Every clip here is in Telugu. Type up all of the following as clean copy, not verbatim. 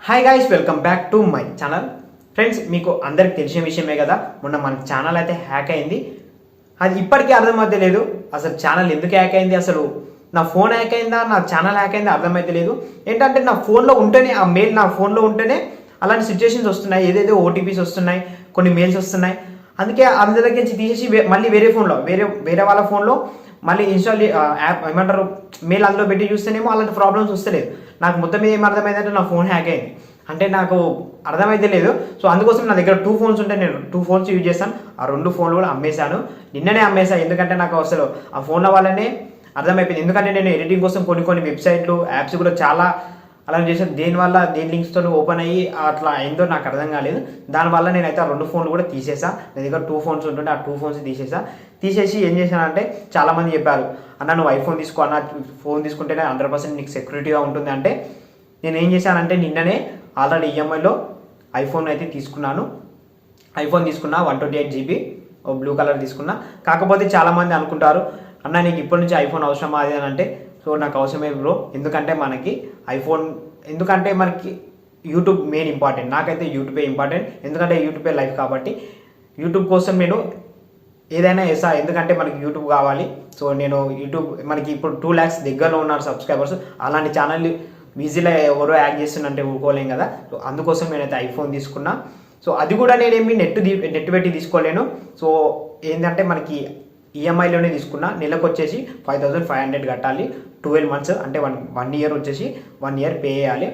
Hi guys, welcome back to my channel. Friends, మీకు అందరికి తెలిసిన విషయమే కదా, మొన్న మన ఛానల్ అయితే హ్యాక్ అయింది. అది ఇప్పటికీ అర్థమైతే లేదు అసలు ఛానల్ ఎందుకు హ్యాక్ అయింది, అసలు నా ఫోన్ హ్యాక్ అయిందా, నా ఛానల్ హ్యాక్ అయిందా అర్థమైతే లేదు. ఏంటంటే నా ఫోన్లో ఉంటేనే, ఆ మెయిల్ నా ఫోన్లో ఉంటేనే అలాంటి సిచ్యువేషన్స్ వస్తున్నాయి, ఏదేదో ఓటీపీస్ వస్తున్నాయి, కొన్ని మెయిల్స్ వస్తున్నాయి. అందుకే అందరి దగ్గర నుంచి తీసేసి మళ్ళీ వేరే ఫోన్లో వేరే వాళ్ళ ఫోన్లో మళ్ళీ ఇన్స్టాల్ యాప్ ఏమంటారు మెయిల్ అందులో పెట్టి చూస్తేనేమో అలాంటి ప్రాబ్లమ్స్ వస్తలేదు. నాకు మొత్తం మీద ఏం అర్థమైందంటే నా ఫోన్ హ్యాక్ అయింది, అంటే నాకు అర్థమైతే లేదు. సో అందుకోసం నా దగ్గర 2 ఫోన్స్ ఉంటాయి, నేను 2 ఫోన్స్ యూజ్ చేస్తాను. ఆ 2 ఫోన్లు కూడా అమ్మేశాను, నిన్ననే అమ్మేశాను. ఎందుకంటే నాకు అసలు ఆ ఫోన్ల వల్లనే అర్థమైపోయింది. ఎందుకంటే నేను ఎడిటింగ్ కోసం కొన్ని వెబ్సైట్లు యాప్స్ కూడా చాలా అలా చేశాను. దేనివల్ల దేని లింక్స్తో ఓపెన్ అయ్యి అట్లా అయిందో నాకు అర్థం కాలేదు. దానివల్ల నేనైతే ఆ 2 ఫోన్లు కూడా తీసేసా. నా దగ్గర 2 ఫోన్స్ ఉంటుంటే ఆ 2 ఫోన్స్ తీసేసి ఏం చేశానంటే, చాలామంది చెప్పారు అన్న నువ్వు ఐఫోన్ తీసుకో అన్న, ఫోన్ తీసుకుంటేనే 100% నీకు సెక్యూరిటీగా ఉంటుంది. అంటే నేను ఏం చేశానంటే నిన్ననే ఆల్రెడీ ఈఎంఐలో ఐఫోన్ అయితే తీసుకున్నాను. ఐఫోన్ తీసుకున్నా 128 GB బ్లూ కలర్ తీసుకున్నా. కాకపోతే చాలామంది అనుకుంటారు అన్న నీకు ఇప్పటి నుంచి ఐఫోన్ అవసరమా అది అని. అంటే సో నాకు అవసరమే బ్రో, ఎందుకంటే మనకి యూట్యూబ్ మెయిన్ ఇంపార్టెంట్. నాకైతే యూట్యూబే ఇంపార్టెంట్, ఎందుకంటే యూట్యూబే లైఫ్. కాబట్టి యూట్యూబ్ కోసం నేను ఏదైనా చేస్తా, ఎందుకంటే మనకి యూట్యూబ్ కావాలి. సో నేను యూట్యూబ్ మనకి ఇప్పుడు 2 lakhs దగ్గరలో ఉన్నారు సబ్స్క్రైబర్స్. అలాంటి ఛానల్ ఈజీలో ఎవరో యాడ్ చేస్తున్నంటే ఊరుకోలేం కదా. సో అందుకోసం నేనైతే ఐఫోన్ తీసుకున్నా. సో అది కూడా నేనేమి నెట్ పెట్టి తీసుకోలేను. సో ఏంటంటే మనకి ఈఎంఐలోనే తీసుకున్నా. నెలకు వచ్చేసి 5500 కట్టాలి, 12 months అంటే 1 year వచ్చేసి 1 year పే చేయాలి.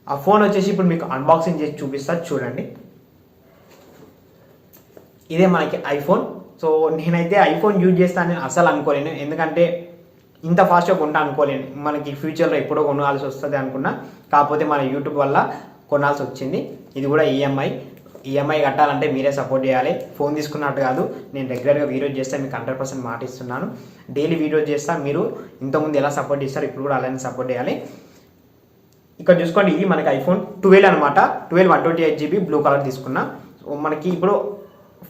ఆ ఫోన్ వచ్చేసి ఇప్పుడు మీకు అన్బాక్సింగ్ చేసి చూపిస్తా చూడండి. ఇదే మనకి ఐఫోన్. సో నేనైతే ఐఫోన్ యూజ్ చేస్తానని అసలు అనుకోలేను, ఎందుకంటే ఇంత ఫాస్ట్గా కొంటా అనుకోలేను. మనకి ఫ్యూచర్లో ఎప్పుడో కొనాల్సి వస్తుంది అనుకున్నా, కాకపోతే మన యూట్యూబ్ వల్ల కొనాల్సి వచ్చింది. ఇది కూడా ఈఎంఐ కట్టాలంటే మీరే సపోర్ట్ చేయాలి. ఫోన్ తీసుకున్నట్టు కాదు, నేను రెగ్యులర్గా వీడియోస్ చేస్తే మీకు 100% మాట ఇస్తున్నాను. డైలీ వీడియోస్ చేస్తా, మీరు ఇంతకుముందు ఎలా సపోర్ట్ చేస్తారు ఇప్పుడు కూడా అలానే సపోర్ట్ చేయాలి. ఇక్కడ చూసుకోండి, ఇది మనకి ఐఫోన్ 12 అనమాట. 12 128 GB బ్లూ కలర్ తీసుకున్నా. సో మనకి ఇప్పుడు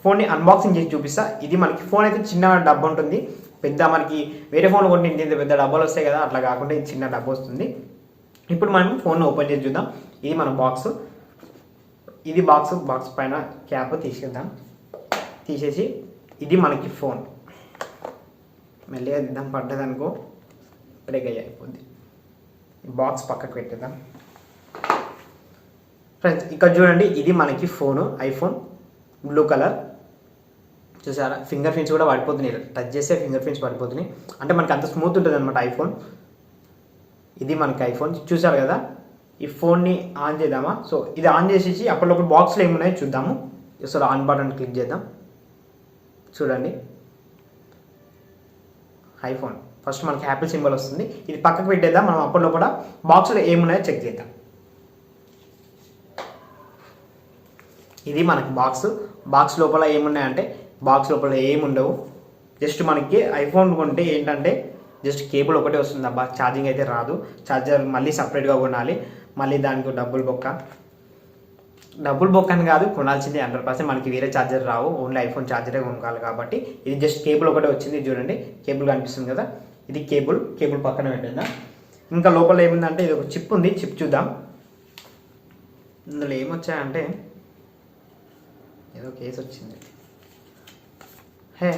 ఫోన్ని అన్బాక్సింగ్ చేసి చూపిస్తా. ఇది మనకి ఫోన్ అయితే చిన్న డబ్బా ఉంటుంది, పెద్ద మనకి వేరే ఫోన్లో కొంటే ఇంత పెద్ద డబ్బాలు వస్తాయి కదా, అట్లా కాకుండా ఇది చిన్న డబ్బా వస్తుంది. ఇప్పుడు మనం ఫోన్ ఓపెన్ చేసి చూద్దాం. ఇది మన బాక్స్. ఇది బాక్స్ పైన క్యాప్ తీసేసి ఇది మనకి ఫోన్. మెల్లిగా దిద్దాం, పడ్డదనుకో బ్రేక్ అయిపోద్ది. బాక్స్ పక్కకు పెట్టేద్దాం. ఫ్రెండ్స్ ఇక్కడ చూడండి, ఇది మనకి ఫోను ఐఫోన్ బ్లూ కలర్. చూసారా, ఫింగర్ ప్రింట్స్ కూడా పడిపోతున్నాయి, టచ్ చేస్తే ఫింగర్ ప్రింట్స్ పడిపోతున్నాయి. అంటే మనకి అంత స్మూత్ ఉంటుంది అనమాట ఐఫోన్. ఇది మనకి ఐఫోన్ చూసారు కదా. ఈ ఫోన్ని ఆన్ చేద్దామా? సో ఇది ఆన్ చేసేసి అప్పటిలోపు బాక్స్లో ఏమున్నాయో చూద్దాము. సో ఆన్ బటన్ క్లిక్ చేద్దాం. చూడండి, ఐఫోన్ ఫస్ట్ మనకి యాపిల్ సింబల్ వస్తుంది. ఇది పక్కకు పెట్టేద్దాం, మనం అప్పటిలోపల బాక్స్లో ఏమున్నాయో చెక్ చేద్దాం. ఇది మనకి బాక్స్ లోపల ఏమున్నాయంటే, బాక్స్ లోపల ఏముండవు. జస్ట్ మనకి ఐఫోన్ కొంటే ఏంటంటే జస్ట్ కేబుల్ ఒకటే వస్తుంది అబ్బా, ఛార్జింగ్ అయితే రాదు. ఛార్జర్ మళ్ళీ సపరేట్గా కొనాలి, మళ్ళీ దానికి డబ్బులు బొక్క అని కాదు, కొనాల్సిందే 100%. మనకి వేరే ఛార్జర్ రావు, ఓన్లీ ఐఫోన్ ఛార్జరే కొనుక్కోవాలి. కాబట్టి ఇది జస్ట్ కేబుల్ ఒకటే వచ్చింది. చూడండి, కేబుల్ కనిపిస్తుంది కదా, ఇది కేబుల్ పక్కన పెట్టిందా. ఇంకా లోపల ఏముందంటే ఇది ఒక చిప్ ఉంది, చిప్ చూద్దాం. ఇందులో ఏమొచ్చాయంటే ఏదో కేసు వచ్చింది.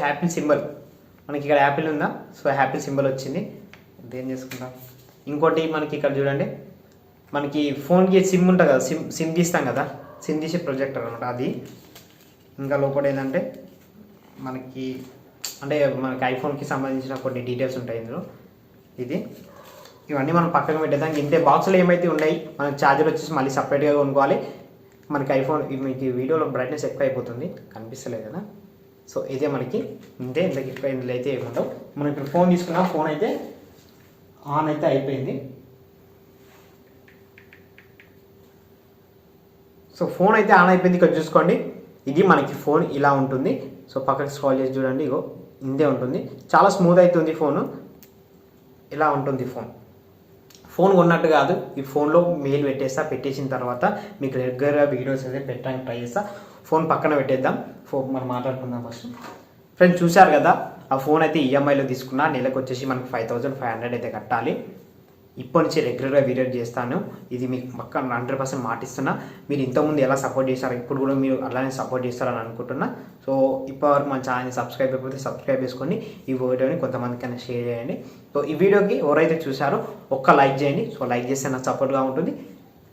యాపిల్ సింబల్, మనకి ఇక్కడ యాపిల్ ఉందా, సో యాపిల్ సింబల్ వచ్చింది. ఇదేం చేసుకుంటాం. ఇంకోటి మనకి ఇక్కడ చూడండి, మనకి ఫోన్కి సిమ్ ఉంటుంది కదా, సిమ్ తీస్తాం కదా, సిమ్ తీసే ప్రొజెక్టర్ అనమాట అది. ఇంకా లోపల ఏంటంటే మనకి ఐఫోన్కి సంబంధించిన కొన్ని డీటెయిల్స్ ఉంటాయి ఇందులో. ఇవన్నీ మనం పక్కన పెట్టేదాం. ఇంతే బాక్స్లో ఏమైతే ఉన్నాయి, మనకి ఛార్జర్ వచ్చేసి మళ్ళీ సపరేట్గా కొనుక్కోవాలి. మనకి ఐఫోన్ మీకు వీడియోలో బ్రైట్నెస్ ఎక్కువ అయిపోతుంది, కనిపిస్తలేదు కదా. సో ఇదే మనకి ఇంతే, ఇంతకు ఎక్కువ ఇందులో అయితే ఏముంటావు. మనం ఇప్పుడు ఫోన్ తీసుకున్నాం, ఫోన్ అయితే ఆన్ అయితే అయిపోయింది. సో ఫోన్ అయితే ఆన్ అయిపోయింది. ఇక్కడ చూసుకోండి, ఇది మనకి ఫోన్ ఇలా ఉంటుంది. సో పక్కకి స్క్రోల్ చేసి చూడండి, ఇగో ఇంతే ఉంటుంది. చాలా స్మూత్ అవుతుంది ఫోను, ఇలా ఉంటుంది ఫోన్ కొన్నట్టు కాదు. ఈ ఫోన్లో మెయిల్ పెట్టేసిన తర్వాత మీకు రెగ్యులర్గా వీడియోస్ అయితే పెట్టడానికి ట్రై చేస్తా. ఫోన్ పక్కన పెట్టేద్దాం, మనం మాట్లాడుకుందాం ఫస్ట్. ఫ్రెండ్స్ చూశారు కదా, ఆ ఫోన్ అయితే ఈఎంఐలో తీసుకున్నా. నెలకు వచ్చేసి మనకి 5500 అయితే కట్టాలి. ఇప్పటి నుంచి రెగ్యులర్గా వీడియో చేస్తాను. ఇది మీకు పక్క 100% మాటిస్తున్నా. మీరు ఇంతకుముందు ఎలా సపోర్ట్ చేస్తారో ఇప్పుడు కూడా మీరు అలానే సపోర్ట్ చేస్తారని అనుకుంటున్నా. సో ఇప్పటివరకు మన ఛానల్ని సబ్స్క్రైబ్ అయిపోతే సబ్స్క్రైబ్ చేసుకొని ఈ వీడియోని కొంతమందికైనా షేర్ చేయండి. సో ఈ వీడియోకి ఎవరైతే చూసారో ఒక్క లైక్ చేయండి. సో లైక్ చేస్తే నాకు సపోర్ట్గా ఉంటుంది.